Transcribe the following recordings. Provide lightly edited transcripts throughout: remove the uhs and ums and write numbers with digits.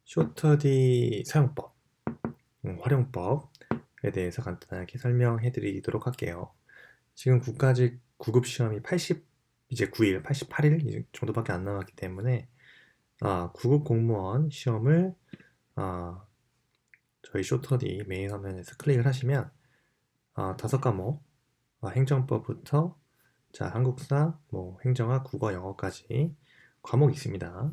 쇼터디 사용법, 활용법에 대해서 간단하게 설명해 드리도록 할게요. 지금 국가직 구급 시험이 80, 이제 9일, 88일 정도밖에 안 남았기 때문에 구급 공무원 시험을 저희 쇼터디 메인 화면에서 클릭을 하시면 5과목, 행정법부터 한국사, 행정학, 국어, 영어까지 과목이 있습니다.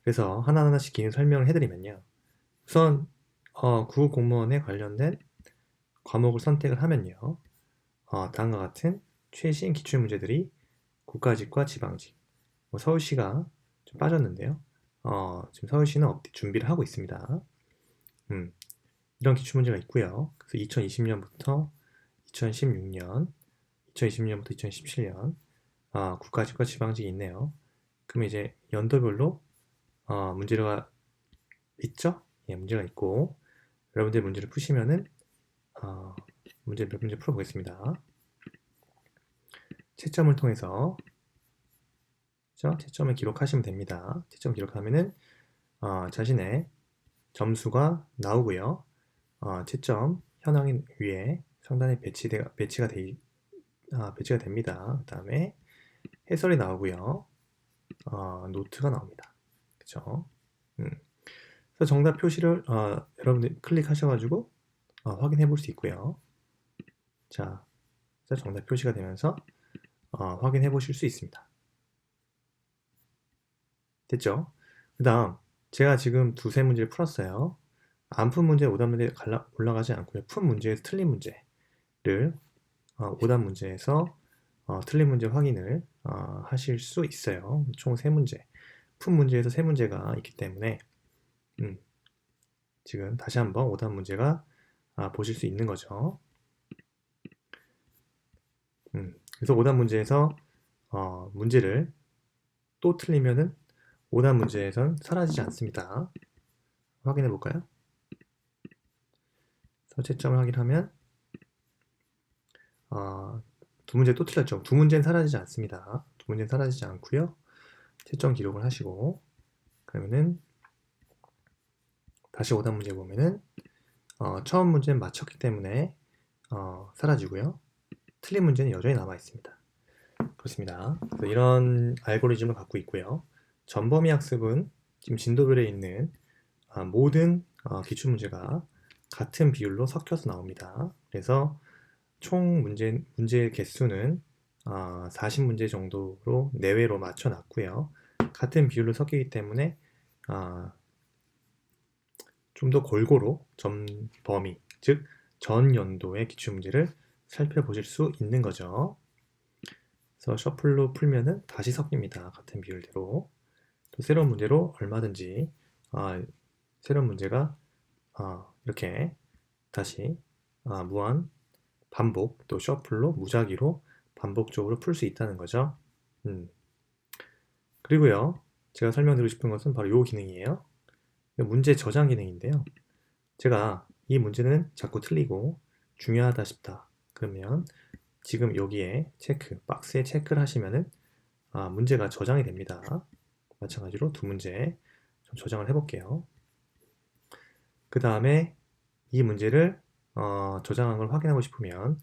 그래서 하나하나씩 기능 설명을 해드리면요. 우선 구급 공무원에 관련된 과목을 선택을 하면요. 다음과 같은 최신 기출문제들이 국가직과 지방직, 서울시가 좀 빠졌는데요. 지금 서울시는 준비를 하고 있습니다. 이런 기출문제가 있고요. 그래서 2020년부터 2016년, 2020년부터 2017년 국가직과 지방직이 있네요. 그러면 이제 연도별로 문제가 있죠? 예, 문제가 있고 여러분들 문제를 푸시면은 문제 몇 문제 풀어보겠습니다. 채점을 통해서 채점을 기록하시면 됩니다. 채점 기록하면은 자신의 점수가 나오고요. 채점 현황 위에 상단에 배치가 됩니다. 그 다음에 해설이 나오고요. 노트가 나옵니다. 그쵸? 그래서 정답 표시를 여러분들 클릭하셔가지고 확인해 볼 수 있고요. 자, 정답 표시가 되면서 확인해 보실 수 있습니다. 됐죠? 그 다음 제가 지금 두세 문제를 풀었어요. 안 푼 문제, 오답 문제 올라가지 않고요. 푼 문제에서 틀린 문제를 오답 문제에서 틀린 문제 확인을 하실 수 있어요. 총 3문제. 푼 문제에서 3문제가 있기 때문에 지금 다시 한번 오답 문제가 보실 수 있는 거죠. 그래서 오답 문제에서 문제를 또 틀리면은 오답 문제에선 사라지지 않습니다. 확인해 볼까요? 채점을 확인하면 두 문제 또 틀렸죠. 두 문제는 사라지지 않습니다. 두 문제는 사라지지 않고요. 채점 기록을 하시고 그러면은 다시 오답 문제 보면은 처음 문제는 맞췄기 때문에 사라지고요. 틀린 문제는 여전히 남아 있습니다. 그렇습니다. 그래서 이런 알고리즘을 갖고 있고요. 전범위 학습은 지금 진도별에 있는 모든 기출문제가 같은 비율로 섞여서 나옵니다. 그래서 총 문제 개수는 40문제 정도로 내외로 맞춰놨고요. 같은 비율로 섞이기 때문에 좀 더 골고루 범위, 즉 전 연도의 기출문제를 살펴보실 수 있는 거죠. 그래서 셔플로 풀면은 다시 섞입니다. 같은 비율대로. 또 새로운 문제로 얼마든지 새로운 문제가 이렇게 다시 무한 반복, 또 셔플로 무작위로 반복적으로 풀 수 있다는 거죠. 그리고요, 제가 설명드리고 싶은 것은 바로 이 기능이에요. 문제 저장 기능인데요. 제가 이 문제는 자꾸 틀리고 중요하다 싶다. 그러면 지금 여기에 박스에 체크를 하시면은 문제가 저장이 됩니다. 마찬가지로 두 문제 좀 저장을 해볼게요. 그 다음에 이 문제를 저장한 걸 확인하고 싶으면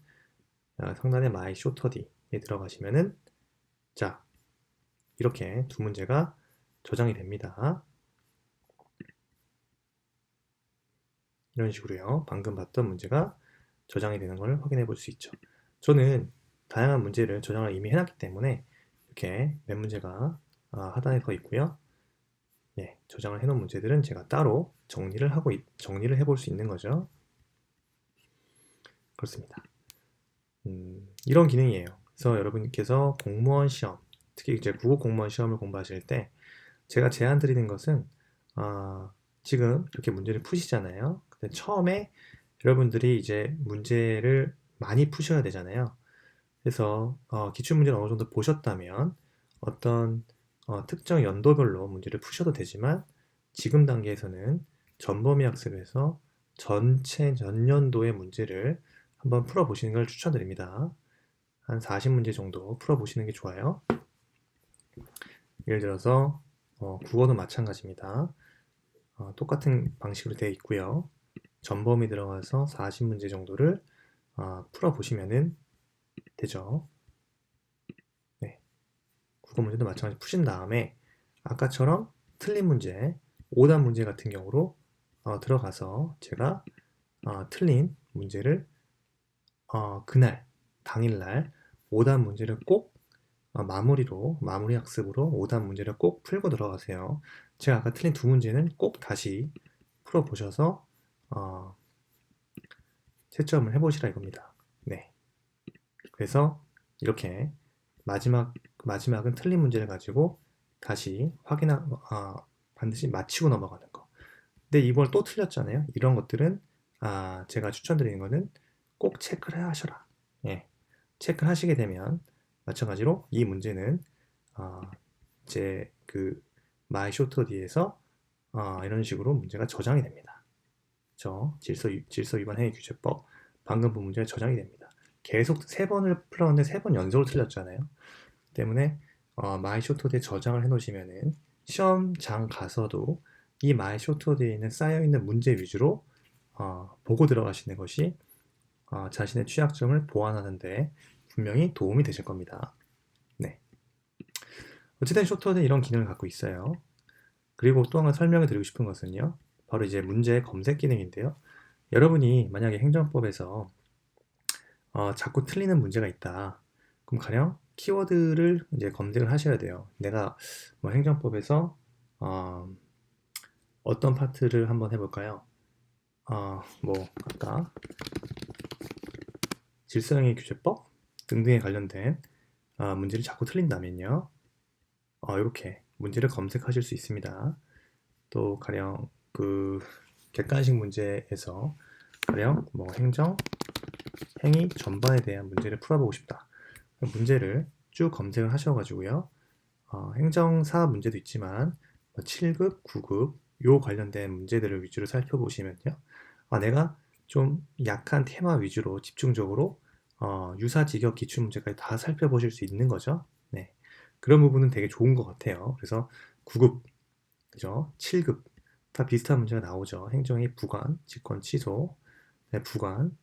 상단에 My 쇼터디에 들어가시면은 이렇게 두 문제가 저장이 됩니다. 이런 식으로요. 방금 봤던 문제가 저장이 되는 걸 확인해 볼 수 있죠. 저는 다양한 문제를 저장을 이미 해놨기 때문에 이렇게 몇 문제가 하단에 서 있고요. 저장을 해놓은 문제들은 제가 따로 정리를 해볼 수 있는 거죠. 그렇습니다. 이런 기능이에요. 그래서 여러분께서 공무원 시험, 특히 이제 국어 공무원 시험을 공부하실 때 제가 제안 드리는 것은 지금 이렇게 문제를 푸시잖아요. 근데 처음에 여러분들이 이제 문제를 많이 푸셔야 되잖아요. 그래서 기출문제를 어느 정도 보셨다면 어떤 특정 연도별로 문제를 푸셔도 되지만 지금 단계에서는 전범위 학습에서 전체 전년도의 문제를 한번 풀어보시는 걸 추천드립니다. 한 40문제 정도 풀어보시는 게 좋아요. 예를 들어서 국어도 마찬가지입니다. 똑같은 방식으로 되어 있고요. 전범위 들어가서 40문제 정도를 풀어보시면 되죠. 네, 국어 문제도 마찬가지로 푸신 다음에 아까처럼 틀린 문제, 오답 문제 같은 경우로 들어가서 제가 틀린 문제를 그날, 당일날 오답 문제를 꼭 마무리 학습으로 오답 문제를 꼭 풀고 들어가세요. 제가 아까 틀린 두 문제는 꼭 다시 풀어보셔서 채점을 해보시라 이겁니다. 네. 그래서 이렇게 마지막은 틀린 문제를 가지고 다시 반드시 마치고 넘어가는 거. 근데 이걸 또 틀렸잖아요. 이런 것들은 제가 추천드리는 거는 꼭 체크를 하셔라. 예. 체크를 하시게 되면 마찬가지로 이 문제는 제 그 마이 쇼터디에서 이런 식으로 문제가 저장이 됩니다. 질서 위반 행위 규제법 방금 본 문제가 저장이 됩니다. 계속 3번을 풀었는데 3번 연속으로 틀렸잖아요. 때문에 마이 쇼터디에 저장을 해놓으시면은 시험장 가서도 이 마이 쇼터디에 있는 쌓여있는 문제 위주로 보고 들어가시는 것이 자신의 취약점을 보완하는데 분명히 도움이 되실 겁니다. 네. 어쨌든 쇼터는 이런 기능을 갖고 있어요. 그리고 또 하나 설명해 드리고 싶은 것은요. 바로 이제 문제 검색 기능인데요. 여러분이 만약에 행정법에서 자꾸 틀리는 문제가 있다. 그럼 가령 키워드를 이제 검색을 하셔야 돼요. 내가 뭐 행정법에서 어떤 파트를 한번 해볼까요? 뭐 아까 질서행위 규제법 등등에 관련된 문제를 자꾸 틀린다면요. 이렇게 문제를 검색하실 수 있습니다. 또 가령 그 객관식 문제에서 가령 뭐 행정 행위 전반에 대한 문제를 풀어보고 싶다. 문제를 쭉 검색을 하셔가지고요. 행정사 문제도 있지만 7급, 9급 요 관련된 문제들을 위주로 살펴보시면요. 내가 좀 약한 테마 위주로 집중적으로 유사직역 기출문제까지 다 살펴보실 수 있는 거죠. 네. 그런 부분은 되게 좋은 것 같아요. 그래서 9급, 그죠? 7급 다 비슷한 문제가 나오죠. 행정의 부관, 직권 취소, 네, 부관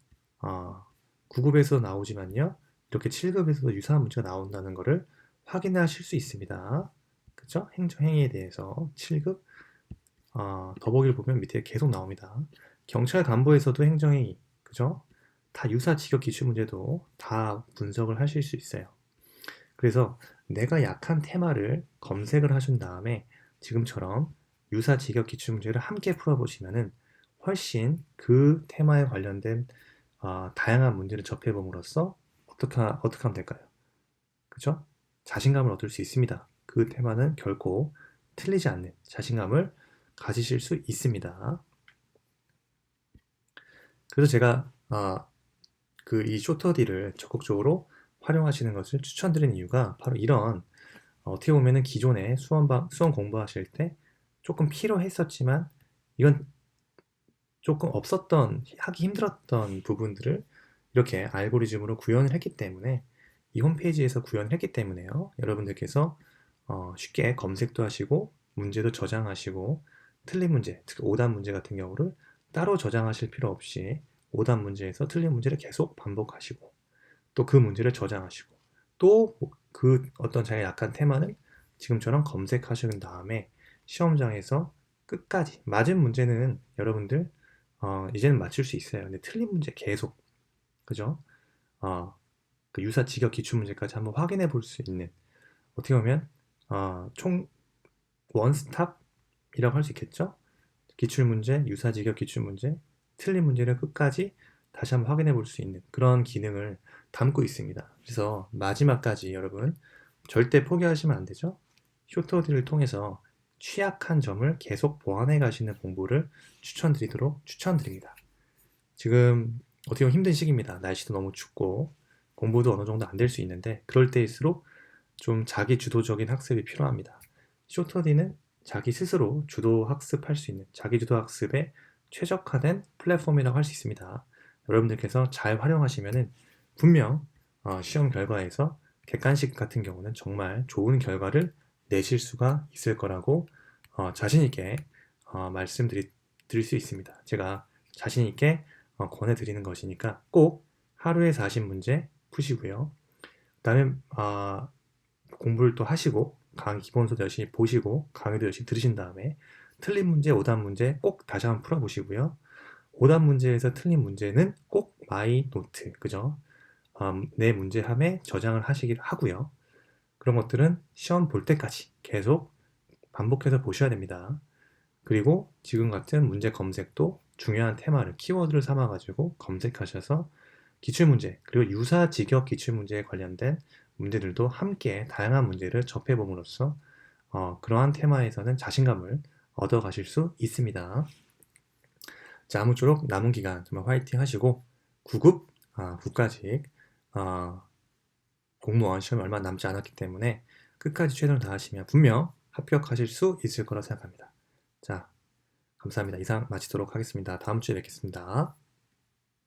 9급에서 나오지만요. 이렇게 7급에서도 유사한 문제가 나온다는 것을 확인하실 수 있습니다. 그죠? 행정행위에 대해서 7급 더보기를 보면 밑에 계속 나옵니다. 경찰 간부에서도 행정행위, 그죠? 다 유사 직역 기출 문제도 다 분석을 하실 수 있어요. 그래서 내가 약한 테마를 검색을 하신 다음에 지금처럼 유사 직역 기출 문제를 함께 풀어보시면은 훨씬 그 테마에 관련된 다양한 문제를 접해봄으로써 어떻게 하면 될까요? 그죠? 자신감을 얻을 수 있습니다. 그 테마는 결코 틀리지 않는 자신감을 가지실 수 있습니다. 그래서 제가 이 쇼터디를 적극적으로 활용하시는 것을 추천드리는 이유가 바로 이런 어떻게 보면은 기존에 수험 공부하실 때 조금 필요했었지만 이건 조금 없었던 하기 힘들었던 부분들을 이렇게 알고리즘으로 구현을 했기 때문에 이 홈페이지에서 구현을 했기 때문에요. 여러분들께서 쉽게 검색도 하시고 문제도 저장하시고 틀린 문제, 특히 오답 문제 같은 경우를 따로 저장하실 필요 없이 오답 문제에서 틀린 문제를 계속 반복하시고 또 그 문제를 저장하시고 또 그 어떤 자기가 약한 테마는 지금처럼 검색하신 다음에 시험장에서 끝까지 맞은 문제는 여러분들 이제는 맞출 수 있어요. 근데 틀린 문제 계속 그죠? 그 유사 직역 기출 문제까지 한번 확인해 볼 수 있는 어떻게 보면 총 원스톱이라고 할 수 있겠죠? 기출 문제, 유사 직역 기출 문제, 틀린 문제를 끝까지 다시 한번 확인해 볼 수 있는 그런 기능을 담고 있습니다. 그래서 마지막까지 여러분 절대 포기하시면 안 되죠? 쇼트워드를 통해서 취약한 점을 계속 보완해 가시는 공부를 추천드립니다. 지금 어떻게 보면 힘든 시기입니다. 날씨도 너무 춥고 공부도 어느 정도 안 될 수 있는데 그럴 때일수록 좀 자기 주도적인 학습이 필요합니다. 쇼터디는 자기 스스로 주도 학습할 수 있는 자기 주도 학습에 최적화된 플랫폼이라고 할 수 있습니다. 여러분들께서 잘 활용하시면은 분명 시험 결과에서 객관식 같은 경우는 정말 좋은 결과를 내실 수가 있을 거라고 자신 있게 드릴 수 있습니다. 제가 자신 있게 권해드리는 것이니까 꼭 하루에 40문제 푸시고요. 그다음에 공부를 또 하시고 기본서도 열심히 보시고 강의도 열심히 들으신 다음에 틀린 문제, 오답 문제 꼭 다시 한번 풀어보시고요. 오답 문제에서 틀린 문제는 꼭 마이 노트, 그죠? 내 문제함에 저장을 하시기를 하고요. 그런 것들은 시험 볼 때까지 계속 반복해서 보셔야 됩니다. 그리고 지금 같은 문제 검색도 중요한 테마를, 키워드를 삼아가지고 검색하셔서 기출문제, 그리고 유사 직역 기출문제에 관련된 문제들도 함께 다양한 문제를 접해봄으로써 그러한 테마에서는 자신감을 얻어가실 수 있습니다. 자, 아무쪼록 남은 기간 정말 화이팅 하시고 9급, 9까지 공무원 시험이 얼마 남지 않았기 때문에 끝까지 최선을 다하시면 분명 합격하실 수 있을 거라 생각합니다. 자, 감사합니다. 이상 마치도록 하겠습니다. 다음 주에 뵙겠습니다.